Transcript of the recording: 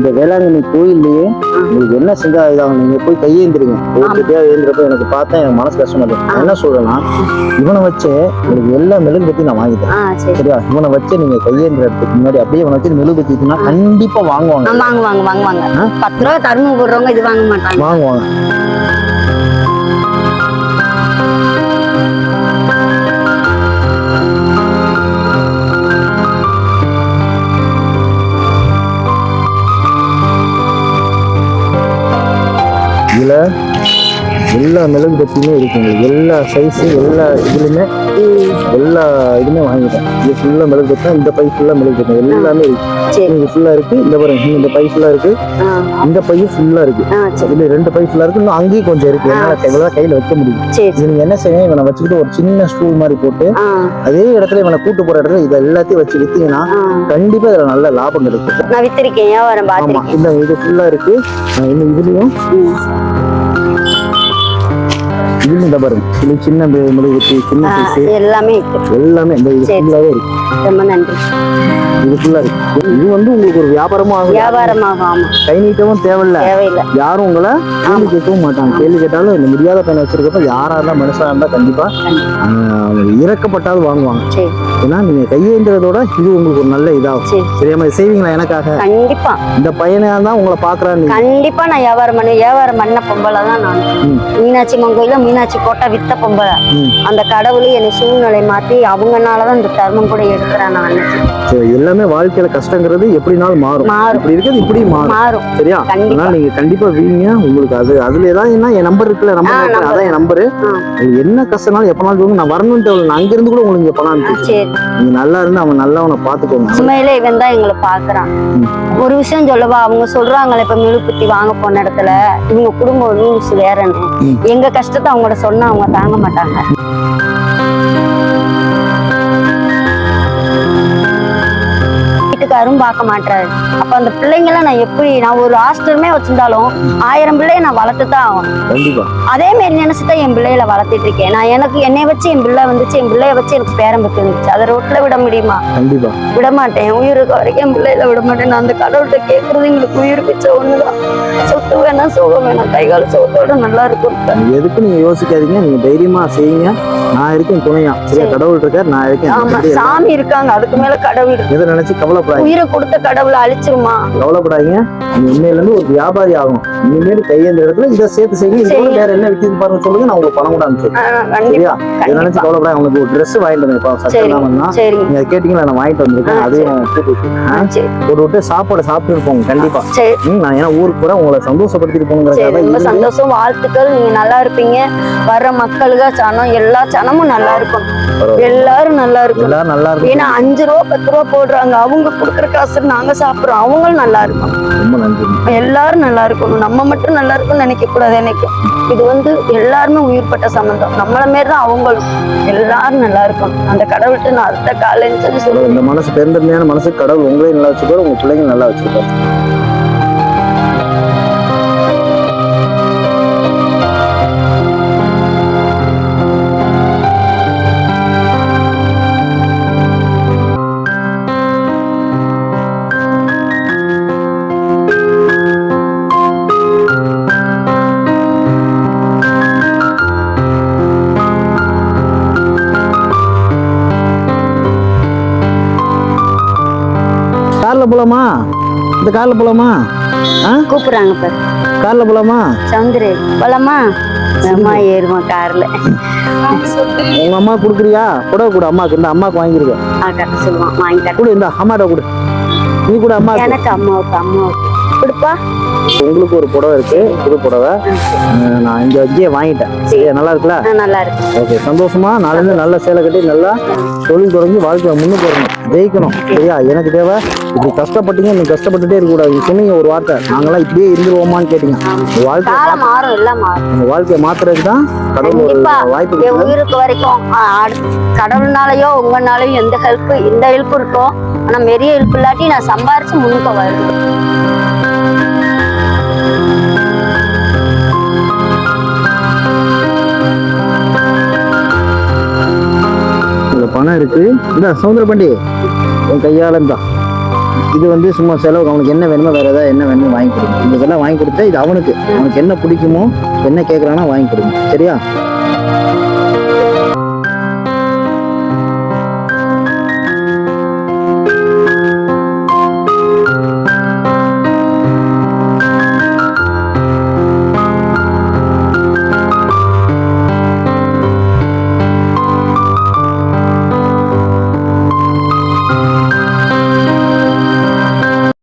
இந்த வேளாங்கண்ணி கோயில்லயே உங்களுக்கு என்ன செஞ்சா இதாகும், நீங்க போய் கையேந்திரிங்க. ஒருத்தையா ஏந்திரப்ப எனக்கு பார்த்தா எனக்கு மனசு கஷ்டமா இருக்கு. நான் என்ன சொல்றேன்னா, இவனை வச்சு உங்களுக்கு எல்லா மெழுகுபத்தி நான் வாங்கிட்டேன், சரியா? இவனை வச்சு நீங்க கையேந்திரத்துக்கு முன்னாடி அப்படியே இவனை வச்சு மெழுகுபத்தினா கண்டிப்பா வாங்குவாங்க. 10 ரூபா தருமம் போடுறவங்க இது வாங்க மாட்டாங்க, வாங்குவாங்க. இதுல எல்லா மெழுகுபத்தியுமே இருக்கு, உங்களுக்கு எல்லா சைஸு எல்லா இதுலையுமே எல்லா இதுமே வாங்கிட்டேன். இது ஃபுல்லா மெழுகுபத்தி, இந்த பை ஃபுல்லா மெழுகுபத்தி எல்லாமே இருக்கு. இது ஃபுல்லா இருக்கு, இந்த பாருங்க இந்த பை ஃபுல்லா இருக்கு, இந்த பையும் ஃபுல்லா இருக்கு, இதுல 2 பை ஃபுல்லா இருக்கு, இன்னும் அங்கேயும் கொஞ்சம் இருக்கு. என்னால இவ்வளவுதான் கையில வைக்க முடியும். இது நீங்க என்ன செய்யணும், இவனை வச்சுக்கிட்டு ஒரு சின்ன ஸ்டூல் மாதிரி போட்டு அதே இடத்துல இவனை கூட்டு போற இடத்துல இதை எல்லாத்தையும் வச்சு வித்தீங்கன்னா கண்டிப்பா இதுல நல்ல லாபம் கிடைக்கும். நான் வித்திருக்கேன், ஆமா. இந்த இது ஃபுல்லா இருக்கு, இன்னும் இதுலயும் இதுல இந்த பாருங்க, இது சின்ன மெழுகுபத்தி, சின்ன சைஸ் எல்லாமே இந்த இது ஃபுல்லாவே இருக்கு. ரொம்ப நன்றி. இது ஃபுல்லா இருக்கு. இது வந்து உங்களுக்கு ஒரு வியாபாரமாகும். ஆமா. கை நீட்டவும் தேவையில்ல, யாரும் உங்களை கேள்வி கேட்கவும் மாட்டாங்க. கேள்வி கேட்டாலும் இந்த முடியாத பையனை வச்சிருக்கப்ப யாரா இருந்தா மனுஷனா இருந்தா கண்டிப்பா இறக்கப்பட்டாவது வாங்குவாங்க. ஏன்னா நீங்க கையேந்திரதோட இது உங்களுக்கு ஒரு நல்ல இதாகும். சரியா செய்வீங்களா எனக்காக? கண்டிப்பா. இந்த பையனா தான் உங்களை பாக்குறான்னு கண்டிப்பா நான் வியாபாரம் பண்ண பொம்பளை தான் நான். மீனாட்சி அம்மன் கோயில மீனாட்சி கோட்டை வித்த பொம்பளை. அந்த கடவுளை என்னை சூழ்நிலை மாத்தி அவங்கனாலதான் இந்த தர்மம் கூட எடுக்கிறேன் நான். எல்லாமே வாழ்க்கையில கஷ்டங்கிறது எப்படினாலும் மாறும். இப்படி இருக்கிறது இப்படி மாறும். சரியா? அதனால நீங்க கண்டிப்பா வீங்க. உங்களுக்கு அது அதுலதான் என்ன என் நம்பர் இருக்குல்ல, நம்பர் அதான் என் நம்பரு. என்ன கஷ்டம்னாலும் எப்பனாலும் சொல்லுங்க, நான் வரணும்னு. நான் அங்க இருந்து கூட உங்களுக்கு எப்பனாலும் நீங்க நல்லா இருந்து அவன் நல்லா அவனை பாத்துக்கோங்க. உண்மையில இவன் தான் எங்களை பாக்குறான். ஒரு விஷயம் சொல்லவா, அவங்க சொல்றாங்களே இப்ப மெழுகுபத்தி வாங்க போன இடத்துல இவங்க குடும்ப ரூல்ஸ் வேறன்னு. எங்க கஷ்டத்தை அவங்களோட சொன்னா அவங்க தாங்க மாட்டாங்க. வீட்டுக்காரும் பார்க்க மாட்டாரு. அப்ப அந்த பிள்ளைங்களை நான் ஒரு ஹாஸ்டலுமே வச்சிருந்தாலும் 1000 பிள்ளைய நான் வளர்த்துதான் ஆகணும். அதே மாதிரி நினைச்சுதான் என் பிள்ளைகளை வளர்த்துட்டு இருக்கேன். நான் என்னைய வச்சு என் பிள்ளை வந்துச்சு, என் பிள்ளைய வச்சு எனக்கு பேரம் பெற்று இருந்துச்சு. அதை ரோட்ல விட முடியுமா? விட மாட்டேன். உயிருக்கு வரைக்கும் என் பிள்ளைகளை விட மாட்டேன். நான் அந்த கடவுள்கிட்ட கேட்கறது எங்களுக்கு உயிர் பிச்சை ஒண்ணுதான். சொத்து வேணாம், சோகம் வேணாம், கைகால சோகத்தோட நல்லா இருக்கும். எதுக்கு நீங்க யோசிக்காதீங்க, நீங்க தைரியமா செய்யுங்க. நான் இருக்கேன் துணையா. சரியா? கடவுள் இருக்கார், நான் இருக்கேன். சாமி இருக்காங்க, அதுக்கு மேல கடவுள். எதை நினைச்சு கவலைப்படாதீங்க. உயிரை கொடுத்த கடவுளை அழிச்சிருமா? கவலைப்படாதீங்க. நீங்க உண்மையில இருந்து ஒரு வியாபாரி ஆகும். இனிமேல் கையேந்த இடத்துல இதை சேர்த்து செய்யுங்க. வேற என்ன விற்கிறது பாருங்க, சொல்லுங்க. நான் உங்களுக்கு பணம் கூட அனுப்பிச்சிருக்கேன். சரியா? இதை நினைச்சு கவலைப்படாது. உங்களுக்கு ஒரு ட்ரெஸ் வாங்கிட்டு வந்தேன். இப்போ சட்டம்னா நீங்க கேட்டீங்களா, நான் வாங்கிட்டு வந்திருக்கேன். அதையும் ஒரு விட்டு சாப்பாடு சாப்பிட்டு இருப்போம் கண்டிப்பா. நான் ஏன்னா ஊருக்கு கூட உங்களை சந்தோஷப்படுத்திட்டு போகணுங்கிறதுக்காக சந்தோஷம். வாழ்த்துக்கள். நீங்க நல்லா இருப்பீங்க. வர்ற மக்களுக்கு சனம், எல்லா சனமும் நல்லா இருக்கும். எல்லாரும் நல்லா இருக்கும். ஏன்னா 5 ரூபா 10 ரூபா போடுறாங்க, அவங்க கொடுக்குற காசு நாங்க சாப்பிடுறோம். அவங்களும் நல்லா இருக்கும். ரொம்ப நன்றி. எல்லாரும் நல்லா இருக்கணும். நம்ம மட்டும் நல்லா இருக்கும்னு நினைக்க கூடாது. எனக்கு இது எல்லாருமே உயிர்பட்ட சம்பந்தம். நம்மள மாரிதான் அவங்களும். எல்லாரும் நல்லா இருக்கும். அந்த கடவுள்கிட்ட நான் அடுத்த காலைன்னு சொல்லுவேன். இந்த மனசு பெருந்தன்மையான மனசு கடவுள் உங்களையும் நல்லா வச்சுப்பாரு, உங்க பிள்ளைங்க நல்லா வச்சுப்பாரு. கார்ல போலாமா? இந்த கார்ல போலாமா? கூப்பிடுறாங்க. கார்ல போலாமா? சௌந்தரி போலாமா? அம்மா ஏறுமா கார்ல. உங்க அம்மா குடுக்குறியா? புடவை கூட அம்மாக்கு. இந்த அம்மாக்கு வாங்கிருக்க. கட்ட சொல்லுவான், வாங்கி கூட. இந்த அம்மாட்ட கொடு. நீ கூட அம்மா. எனக்கு அம்மாவுக்கு கொடுப்பா. உங்களுக்கு ஒரு புடவை இருக்கு, புது புடவை. நான் இங்க வச்சே வாங்கிட்டேன். சரியா? நல்லா இருக்குல்ல? நல்லா இருக்கு. ஓகே, சந்தோஷமா. நாளைந்து நல்ல சேலை கட்டி நல்லா தொழில் தொடங்கி வாழ்க்கையை முன்னுக்கு வரணும், ஜெயிக்கணும். சரியா? எனக்கு தேவை இப்படி கஷ்டப்பட்டீங்க, நீங்க கஷ்டப்பட்டுட்டே இருக்க கூடாது. சொன்னீங்க ஒரு வார்த்தை, நாங்களாம் இப்படியே இருந்துருவோமான்னு கேட்டீங்க. வாழ்க்கையை மாத்துறதுக்கு தான் கடவுள் ஒரு வாய்ப்பு. உயிருக்கு வரைக்கும் கடவுள்னாலயோ உங்கனாலயோ எந்த ஹெல்ப் இருக்கோ, ஆனா பெரிய ஹெல்ப் இல்லாட்டி நான் சம்பாரிச்சு முன்னுக்கு வரணும். பணம் இருக்கு. இந்த சவுந்தர பாண்டி உன் கையால இருந்தா இது வந்து சும்மா செலவு, அவனுக்கு என்ன வேணுமோ வேற ஏதாவது என்ன வேணுமோ வாங்கி கொடுங்க. இதெல்லாம் வாங்கி கொடுத்தா இது அவனுக்கு என்ன பிடிக்குமோ என்ன கேட்குறானா வாங்கி கொடுங்க. சரியா?